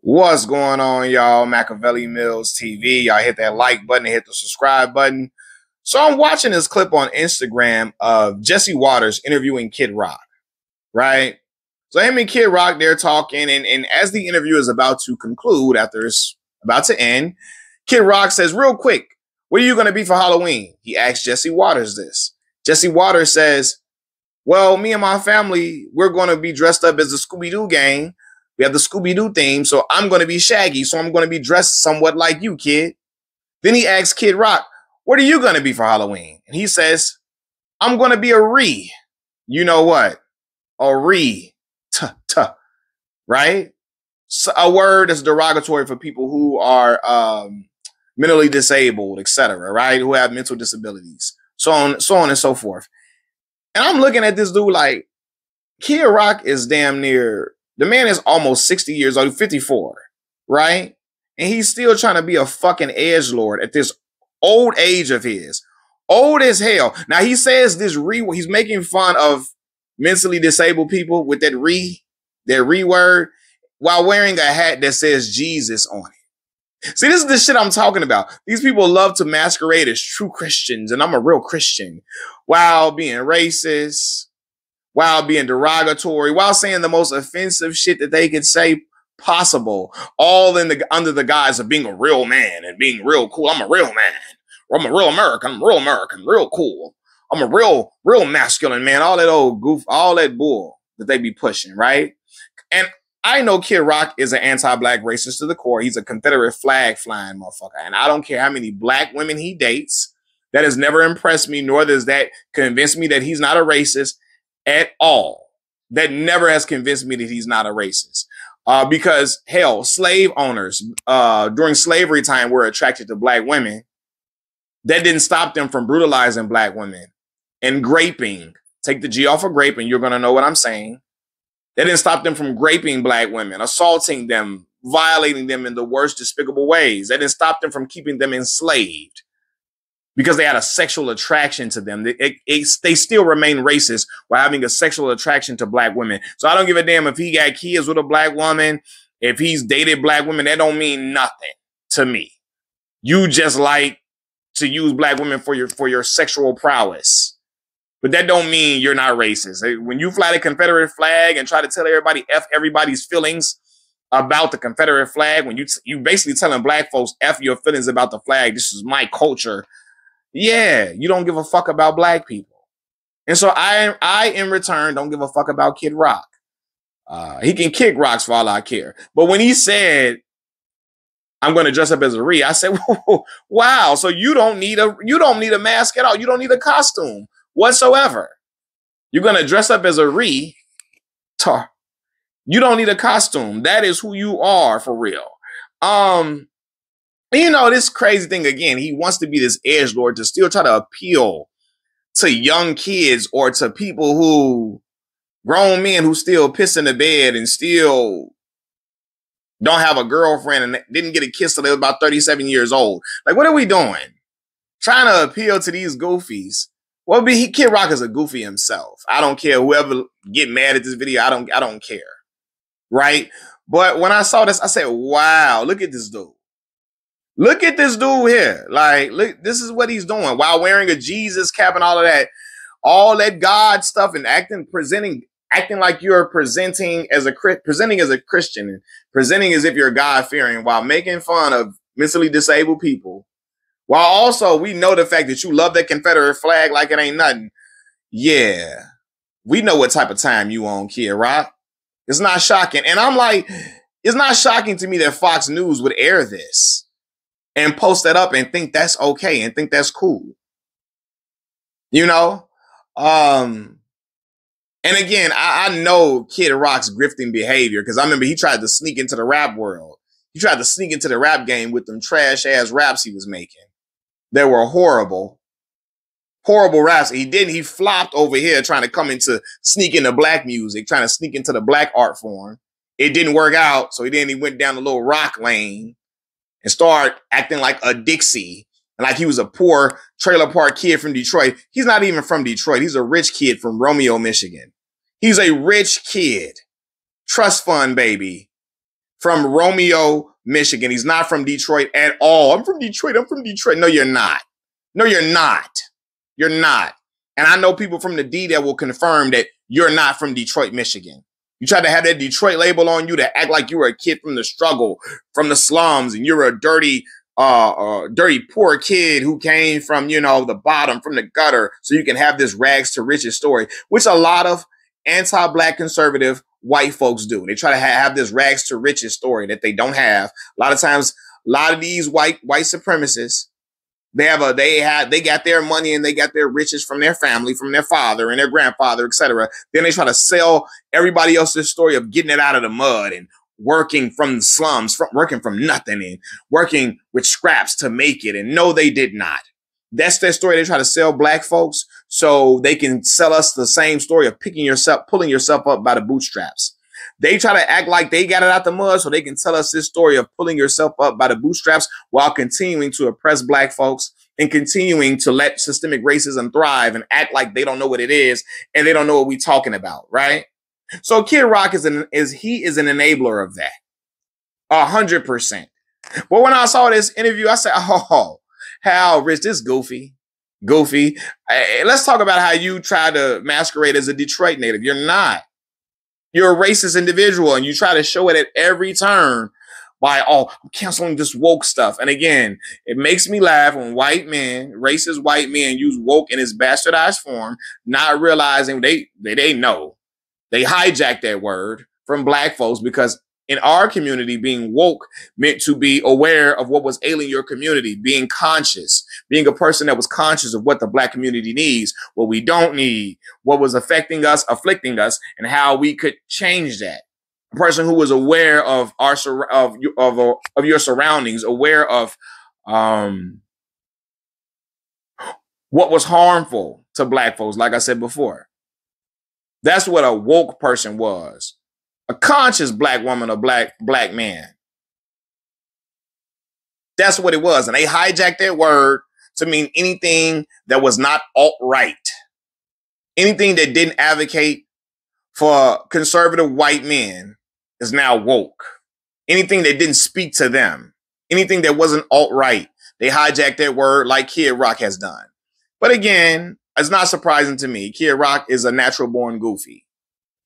What's going on, y'all? Machiavelli Mills TV. Y'all hit that like button, hit the subscribe button. So I'm watching this clip on Instagram of Jesse Waters interviewing Kid Rock, right? So him and Kid Rock, they're talking, and as the interview is about to conclude, after it's about to end, Kid Rock says, real quick, what are you going to be for Halloween? He asks Jesse Waters this. Jesse Waters says, well, me and my family, we're going to be dressed up as the Scooby-Doo gang. We have the Scooby-Doo theme, so I'm going to be Shaggy, so I'm going to be dressed somewhat like you, kid. Then he asks Kid Rock, what are you going to be for Halloween? And he says, I'm going to be a Ree. You know what? A Ree. Right? So a word that's derogatory for people who are mentally disabled, etc., right? Who have mental disabilities, so on and so forth. And I'm looking at this dude like, Kid Rock is damn near, the man is almost 60 years old, 54, right? And he's still trying to be a fucking edgelord at this old age of his. Old as hell. Now he says he's making fun of mentally disabled people with that re word, while wearing a hat that says Jesus on it. See, this is the shit I'm talking about. These people love to masquerade as true Christians, and I'm a real Christian, while being racist, while being derogatory, while saying the most offensive shit that they could say possible, all under the guise of being a real man and being real cool. I'm a real man. Or I'm a real American. Real cool. I'm a real masculine man. All that old goof, all that bull that they be pushing, right? And I know Kid Rock is an anti-black racist to the core. He's a Confederate flag flying motherfucker. And I don't care how many black women he dates. That has never impressed me, nor does that convince me that he's not a racist at all. That never has convinced me that he's not a racist. Because, hell, slave owners during slavery time were attracted to black women. That didn't stop them from brutalizing black women and graping. Take the G off of grape and you're going to know what I'm saying. That didn't stop them from graping black women, assaulting them, violating them in the worst despicable ways. That didn't stop them from keeping them enslaved because they had a sexual attraction to them. They still remain racist while having a sexual attraction to black women. So I don't give a damn if he got kids with a black woman, if he's dated black women. That don't mean nothing to me. You just like to use black women for your sexual prowess. But that don't mean you're not racist. When you fly the Confederate flag and try to tell everybody F everybody's feelings about the Confederate flag, when you basically telling black folks F your feelings about the flag, this is my culture. Yeah, you don't give a fuck about black people. And so I in return don't give a fuck about Kid Rock. He can kick rocks for all I care. But when he said, I'm going to dress up as a Ree, I said, wow, so you don't need a mask at all. You don't need a costume whatsoever. You're going to dress up as a Ree. You don't need a costume. That is who you are for real. You know, this crazy thing again, he wants to be this edgelord to still try to appeal to young kids or to people who, grown men who still piss in the bed and still don't have a girlfriend and didn't get a kiss till they were about 37 years old. Like, what are we doing? Trying to appeal to these goofies. Well, Kid Rock is a goofy himself. I don't care whoever get mad at this video. I don't care. Right? But when I saw this, I said, wow, look at this dude. Look at this dude here. Like, look, this is what he's doing while wearing a Jesus cap and all that God stuff and acting like you're presenting as a Christian and presenting as if you're God-fearing while making fun of mentally disabled people. While also we know the fact that you love that Confederate flag like it ain't nothing. Yeah, we know what type of time you on, Kid Rock. It's not shocking. And I'm like, it's not shocking to me that Fox News would air this and post that up and think that's okay and think that's cool. You know? And again, I know Kid Rock's grifting behavior because I remember he tried to sneak into the rap world. He tried to sneak into the rap game with them trash-ass raps he was making. They were horrible raps. He didn't. He flopped over here trying to sneak into black music, trying to sneak into the black art form. It didn't work out, so he went down the little rock lane and started acting like a Dixie, like he was a poor trailer park kid from Detroit. He's not even from Detroit. He's a rich kid from Romeo, Michigan. He's a rich kid. Trust fund baby. from Romeo, Michigan. He's not from Detroit at all. I'm from Detroit. I'm from Detroit. No, you're not. No, you're not. You're not. And I know people from the D that will confirm that you're not from Detroit, Michigan. You try to have that Detroit label on you to act like you were a kid from the struggle, from the slums, and you're a dirty, poor kid who came from, the bottom, from the gutter, so you can have this rags to riches story, which a lot of anti-black conservative white folks do. They try to have this rags to riches story that they don't have. A lot of times, a lot of these white supremacists, they got their money and they got their riches from their family, from their father and their grandfather, etc. Then they try to sell everybody else's story of getting it out of the mud and working from the slums, working from nothing and working with scraps to make it. And no, they did not. That's their story. They try to sell black folks so they can sell us the same story of pulling yourself up by the bootstraps. They try to act like they got it out the mud so they can tell us this story of pulling yourself up by the bootstraps while continuing to oppress black folks and continuing to let systemic racism thrive and act like they don't know what it is and they don't know what we're talking about, right? So Kid Rock is an enabler of that, 100%. But when I saw this interview, I said, "Oh, how Rich, this goofy. Let's talk about how you try to masquerade as a Detroit native. You're not. You're a racist individual, and you try to show it at every turn by, I'm canceling this woke stuff." And again, it makes me laugh when racist white men use woke in its bastardized form, not realizing they know. They hijacked that word from black folks because in our community, being woke meant to be aware of what was ailing your community, being conscious, being a person that was conscious of what the black community needs, what we don't need, what was afflicting us, and how we could change that. A person who was aware of your surroundings, aware of what was harmful to black folks, like I said before. That's what a woke person was. A conscious black woman or black man. That's what it was. And they hijacked that word to mean anything that was not alt-right. Anything that didn't advocate for conservative white men is now woke. Anything that didn't speak to them. Anything that wasn't alt-right. They hijacked that word like Kid Rock has done. But again, it's not surprising to me. Kid Rock is a natural-born goofy.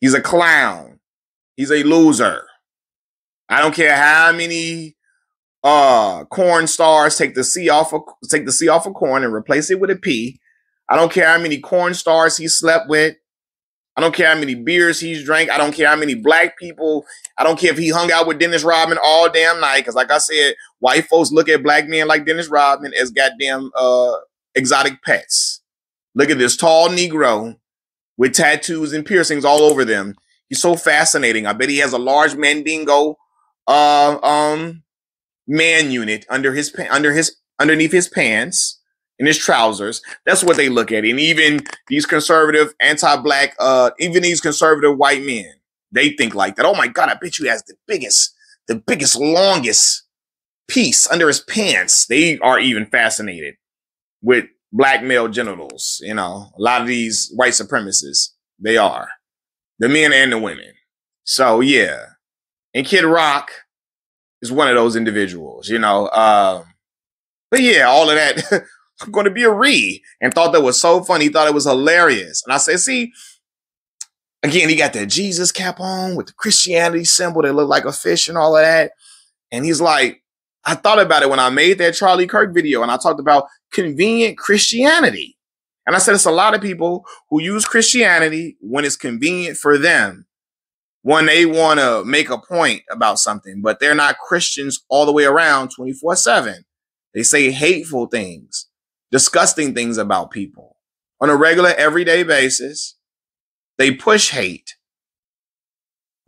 He's a clown. He's a loser. I don't care how many corn stars take the C off of corn and replace it with a P. I don't care how many corn stars he slept with. I don't care how many beers he's drank. I don't care how many black people. I don't care if he hung out with Dennis Rodman all damn night. Because like I said, white folks look at black men like Dennis Rodman as goddamn exotic pets. Look at this tall Negro with tattoos and piercings all over them. He's so fascinating. I bet he has a large Mandingo man unit underneath his pants in his trousers. That's what they look at. And even these conservative anti-black, even these conservative white men, they think like that. Oh my God, I bet you he has the biggest, longest piece under his pants. They are even fascinated with black male genitals. A lot of these white supremacists, they are. The men and the women. So, yeah. And Kid Rock is one of those individuals, But yeah, all of that, I'm going to be a re. And thought that was so funny. Thought it was hilarious. And I said, see, again, he got that Jesus cap on with the Christianity symbol that looked like a fish and all of that. And he's like, I thought about it when I made that Charlie Kirk video. And I talked about convenient Christianity. And I said, it's a lot of people who use Christianity when it's convenient for them, when they want to make a point about something, but they're not Christians all the way around 24/7. They say hateful things, disgusting things about people on a regular, everyday basis. They push hate.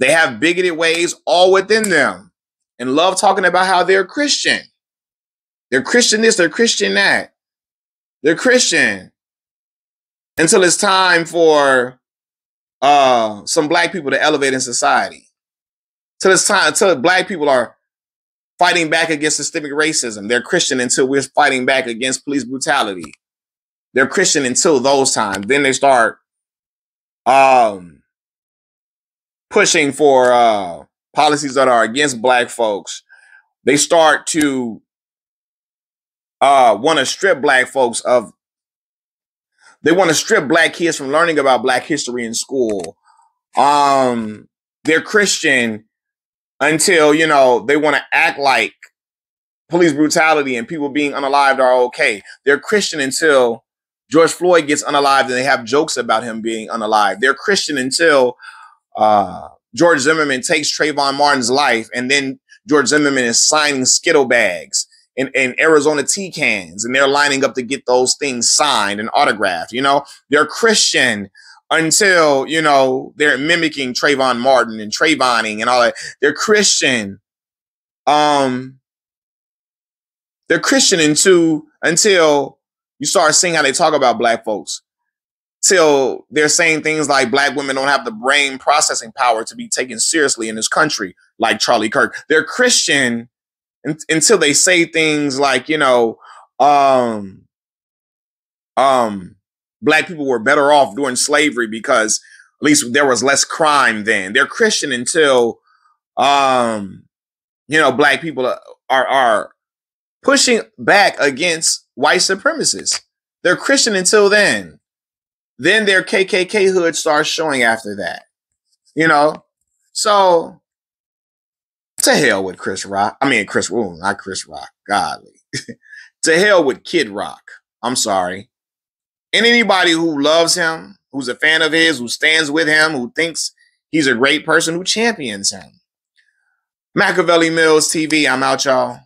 They have bigoted ways all within them and love talking about how they're Christian. They're Christian this, they're Christian that. They're Christian. Until it's time for some black people to elevate in society. Until black people are fighting back against systemic racism. They're Christian until we're fighting back against police brutality. They're Christian until those times. Then they start pushing for policies that are against black folks, they start to want to strip black folks of, they want to strip black kids from learning about black history in school. They're Christian until, you know, they want to act like police brutality and people being unalived are okay. They're Christian until George Floyd gets unalived and they have jokes about him being unalived. They're Christian until George Zimmerman takes Trayvon Martin's life, and then George Zimmerman is signing Skittle bags and Arizona tea cans, and they're lining up to get those things signed and autographed. You know, they're Christian until, you know, they're mimicking Trayvon Martin and Trayvoning and all that. They're Christian. They're Christian until you start seeing how they talk about black folks. Till they're saying things like black women don't have the brain processing power to be taken seriously in this country, like Charlie Kirk. They're Christian until they say things like, you know, black people were better off during slavery because at least there was less crime then. They're Christian until, you know, black people are pushing back against white supremacists. They're Christian until then. Then their KKK hood starts showing after that, you know? So, to hell with Chris Rock. I mean, not Chris Rock. Godly. To hell with Kid Rock. I'm sorry. And anybody who loves him, who's a fan of his, who stands with him, who thinks he's a great person, who champions him. Machiavelli Mills TV, I'm out, y'all.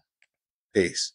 Peace.